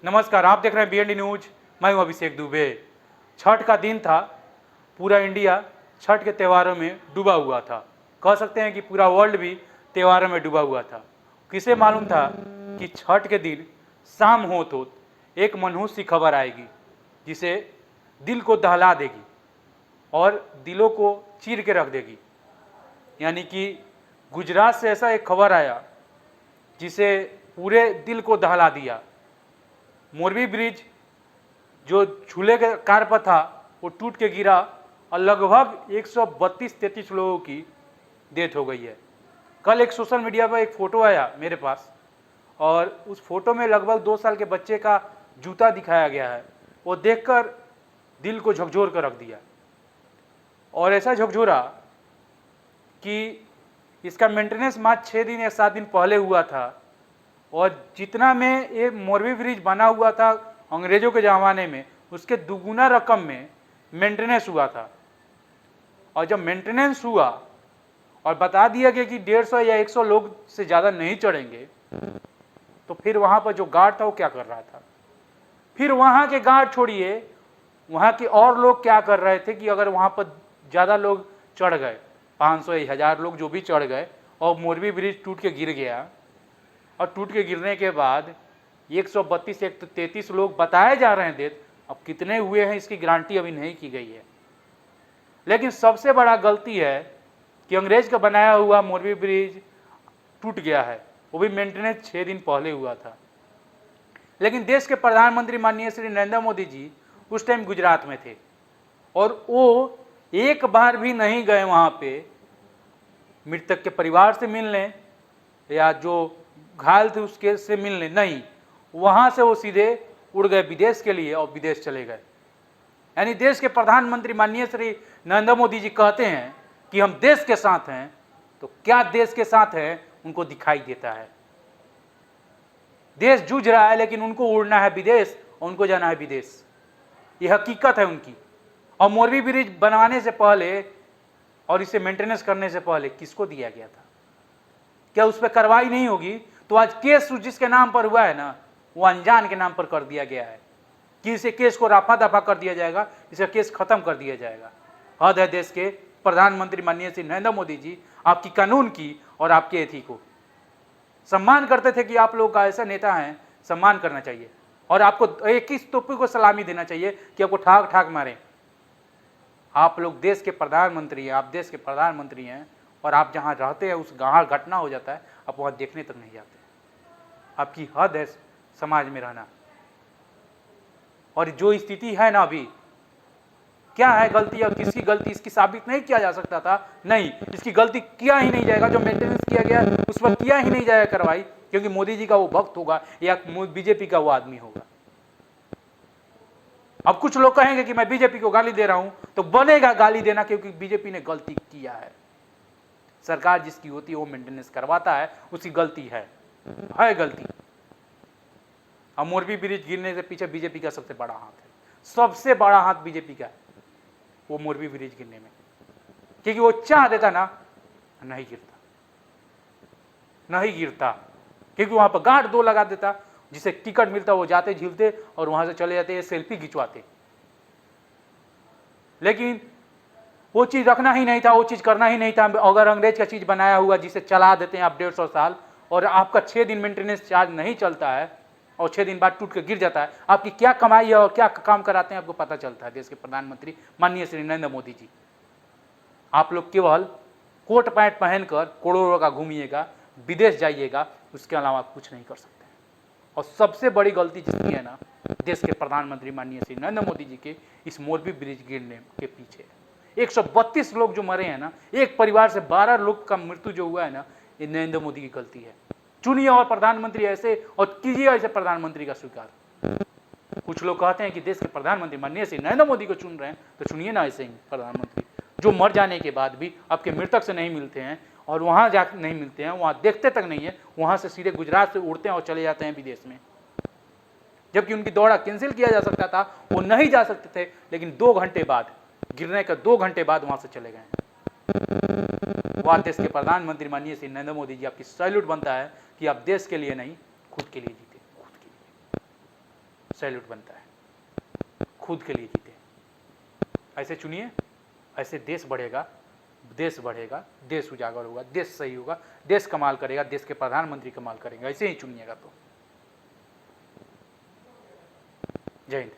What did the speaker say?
नमस्कार, आप देख रहे हैं BND न्यूज। मैं हूं अभिषेक दुबे। छठ का दिन था, पूरा इंडिया छठ के त्योहारों में डूबा हुआ था। कह सकते हैं कि पूरा वर्ल्ड भी त्योहारों में डूबा हुआ था। किसे मालूम था कि छठ के दिन शाम होत एक मनहूस सी खबर आएगी जिसे दिल को दहला देगी और दिलों को चीर के रख देगी। यानी कि गुजरात से ऐसा एक खबर आया जिसे पूरे दिल को दहला दिया। मोरबी ब्रिज जो झूले के कार पर था वो टूट के गिरा और लगभग 132-33 लोगों की डेथ हो गई है। कल एक सोशल मीडिया पर एक फ़ोटो आया मेरे पास और उस फोटो में लगभग 2 साल के बच्चे का जूता दिखाया गया है। वो देखकर दिल को झकझोर कर रख दिया और ऐसा झकझोरा कि इसका मेंटेनेंस मात्र 6 दिन या 7 दिन पहले हुआ था और जितना में ये मोरबी ब्रिज बना हुआ था अंग्रेजों के ज़माने में, उसके दुगुना रकम में मेंटेनेंस हुआ था। और जब मेंटेनेंस हुआ और बता दिया गया कि 150 या 100 लोग से ज़्यादा नहीं चढ़ेंगे, तो फिर वहाँ पर जो गार्ड था वो क्या कर रहा था? फिर वहाँ के गार्ड छोड़िए, वहाँ के और लोग क्या कर रहे थे कि अगर वहाँ पर ज़्यादा लोग चढ़ गए, 500 या 1000 लोग जो भी चढ़ गए और मोरबी ब्रिज टूट के गिर गया, और टूट के गिरने के बाद 132-133 लोग बताए जा रहे हैं डेथ। अब कितने हुए हैं इसकी गारंटी अभी नहीं की गई है। लेकिन सबसे बड़ा गलती है कि अंग्रेज का बनाया हुआ मोरबी ब्रिज टूट गया है, वो भी मेंटेनेंस 6 दिन पहले हुआ था। लेकिन देश के प्रधानमंत्री माननीय श्री नरेंद्र मोदी जी उस टाइम गुजरात में थे और वो एक बार भी नहीं गए वहाँ पे मृतक के परिवार से मिलने या जो घायल थे उसके से मिलने, नहीं, वहां से वो सीधे उड़ गए विदेश के लिए और विदेश चले गए। यानी देश के प्रधानमंत्री माननीय श्री नरेंद्र मोदी जी कहते हैं कि हम देश के साथ हैं, तो क्या देश के साथ है उनको दिखाई देता है। देश जूझ रहा है लेकिन उनको उड़ना है विदेश और उनको जाना है विदेश, ये हकीकत है उनकी। और मोरबी ब्रिज बनवाने से पहले और इसे मेंटेनेंस करने से पहले किसको दिया गया था? क्या उस पर कार्रवाई नहीं होगी? तो आज केस जिसके नाम पर हुआ है ना, वो अनजान के नाम पर कर दिया गया है कि इसे केस को रफा दफा कर दिया जाएगा, इसे केस खत्म कर दिया जाएगा। हद है देश के प्रधानमंत्री माननीय श्री नरेंद्र मोदी जी, आपकी कानून की और आपके एथी को सम्मान करते थे कि आप लोग का ऐसा नेता हैं, सम्मान करना चाहिए और आपको एक इस टोपी को सलामी देना चाहिए कि आपको ठाक ठाक मारे। आप लोग देश के प्रधानमंत्री हैं, आप देश के प्रधानमंत्री हैं और आप जहाँ रहते हैं उस गाँव घटना हो जाता है, आप वहाँ देखने तक नहीं जाते। आपकी हद है समाज में रहना। और जो स्थिति है ना अभी, क्या है गलती और किसकी गलती इसकी साबित नहीं किया जा सकता था? नहीं, इसकी गलती किया ही नहीं जाएगा। जो मेंटेनेंस किया गया उस पर किया ही नहीं जाएगा कार्रवाई, क्योंकि मोदी जी का वो भक्त होगा या बीजेपी का वो आदमी होगा। अब कुछ लोग कहेंगे कि मैं बीजेपी को गाली दे रहा हूं, तो बनेगा गाली देना, क्योंकि बीजेपी ने गलती किया है। सरकार जिसकी होती है वो मेंटेनेंस करवाता है, उसकी गलती है गलती। और मोरबी ब्रिज गिरने से पीछे बीजेपी का सबसे बड़ा हाथ है, सबसे बड़ा हाथ बीजेपी का है वो मोरबी ब्रिज गिरने में, क्योंकि वो चाह देता ना, नहीं गिरता, क्योंकि वहां पर गार्ड 2 लगा देता, जिसे टिकट मिलता वो जाते झीलते और वहां से चले जाते, सेल्फी खिंचवाते। लेकिन वो चीज रखना ही नहीं था, वो चीज करना ही नहीं था। अगर अंग्रेज का चीज बनाया हुआ जिसे चला देते हैं आप 150 साल और आपका 6 दिन मेंटेनेंस चार्ज नहीं चलता है और 6 दिन बाद टूट के गिर जाता है, आपकी क्या कमाई है और क्या काम कराते हैं आपको पता चलता है। देश के प्रधानमंत्री माननीय श्री नरेंद्र मोदी जी, आप लोग केवल कोट पैंट पहनकर करोड़ों का घूमिएगा, विदेश जाइएगा, उसके अलावा कुछ नहीं कर सकते। और सबसे बड़ी गलती जिसकी है ना, देश के प्रधानमंत्री माननीय श्री नरेंद्र मोदी जी के इस मोरबी ब्रिज गिरने के पीछे 132 लोग जो मरे हैं ना, एक परिवार से 12 लोग का मृत्यु जो हुआ है ना, ये नरेंद्र मोदी की गलती है। चुनिए और प्रधानमंत्री ऐसे और कीजिए ऐसे प्रधानमंत्री का स्वीकार। कुछ लोग कहते हैं कि देश के प्रधानमंत्री माननीय श्री नरेंद्र मोदी को चुन रहे हैं, तो चुनिए ना ऐसे ही प्रधानमंत्री जो मर जाने के बाद भी आपके मृतक से नहीं मिलते हैं और वहां जा नहीं मिलते हैं, वहां देखते तक नहीं है, वहां से सीधे गुजरात से उड़ते हैं और चले जाते हैं विदेश में। जबकि उनकी दौरा कैंसिल किया जा सकता था, वो नहीं जा सकते थे, लेकिन 2 घंटे बाद, गिरने का 2 घंटे बाद वहां से चले गए। वह देश के प्रधानमंत्री माननीय श्री नरेंद्र मोदी जी, आपकी सैल्यूट बनता है कि आप देश के लिए नहीं खुद के लिए जीते, खुद के लिए। सैल्यूट बनता है। खुद के लिए जीते, ऐसे चुनिए, ऐसे देश बढ़ेगा, देश बढ़ेगा, देश उजागर होगा, देश सही होगा, देश कमाल करेगा, देश के प्रधानमंत्री कमाल करेंगे। ऐसे ही चुनिएगा तो। जय हिंद।